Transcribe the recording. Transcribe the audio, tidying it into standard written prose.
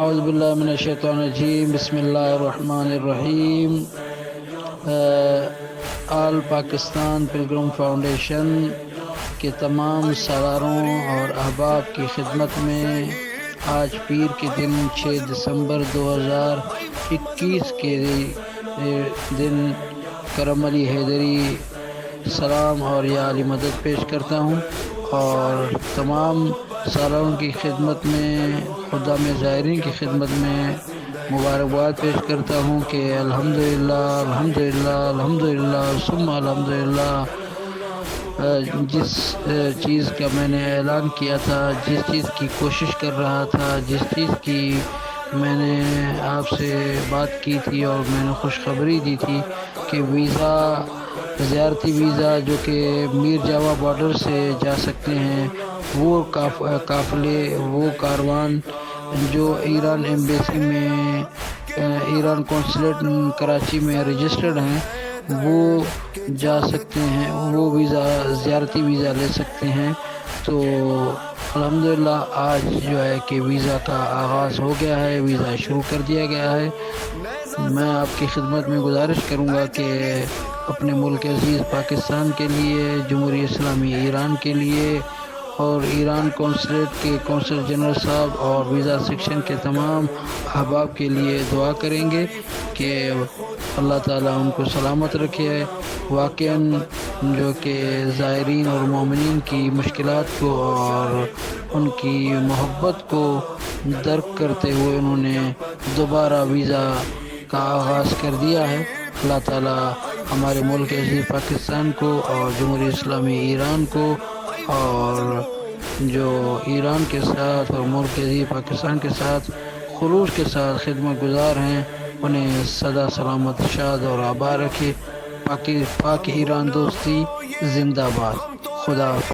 اعوذ باللہ من الشیطان الرجیم، بسم اللہ الرحمن الرحیم۔ آل پاکستان پلگرم فاؤنڈیشن کے تمام سالاروں اور احباب کی خدمت میں آج پیر کے دن 6 دسمبر 2021 کے دن کرم علی حیدری سلام اور یا علی مدد پیش کرتا ہوں، اور تمام سالاروں کی خدمت میں، خدام زائرین کی خدمت میں مبارکباد پیش کرتا ہوں کہ الحمدللہ الحمدللہ الحمدللہ ثم الحمدللہ۔ جس چیز کا میں نے اعلان کیا تھا، جس چیز کی کوشش کر رہا تھا، جس چیز کی میں نے آپ سے بات کی تھی اور میں نے خوشخبری دی تھی کہ ویزا، زیارتی ویزا جو کہ میر جاوا بارڈر سے جا سکتے ہیں، وہ قافلے، وہ کاروان جو ایران ایمبیسی میں، ایران قونصلیٹ کراچی میں رجسٹرڈ ہیں، وہ جا سکتے ہیں، وہ ویزا، زیارتی ویزا لے سکتے ہیں۔ تو الحمدللہ آج جو ہے کہ ویزا کا آغاز ہو گیا ہے، ویزا شروع کر دیا گیا ہے۔ میں آپ کی خدمت میں گزارش کروں گا کہ اپنے ملک عزیز پاکستان کے لیے، جمہوریہ اسلامی ایران کے لیے اور ایران قونصلیٹ کے قونصل جنرل صاحب اور ویزا سیکشن کے تمام احباب کے لیے دعا کریں گے کہ اللہ تعالیٰ ان کو سلامت رکھے۔ واقعاً جو کہ زائرین اور مومنین کی مشکلات کو اور ان کی محبت کو درک کرتے ہوئے انہوں نے دوبارہ ویزا کا آغاز کر دیا ہے۔ اللہ تعالیٰ ہمارے ملک عزیز پاکستان کو اور جمہوریہ اسلامی ایران کو اور جو ایران کے ساتھ اور ملک عزیز پاکستان کے ساتھ خلوص کے ساتھ خدمت گزار ہیں، انہیں سدا سلامت، شاد اور آباد رکھے۔ پاک ایران دوستی زندہ باد۔ خدا حافظ۔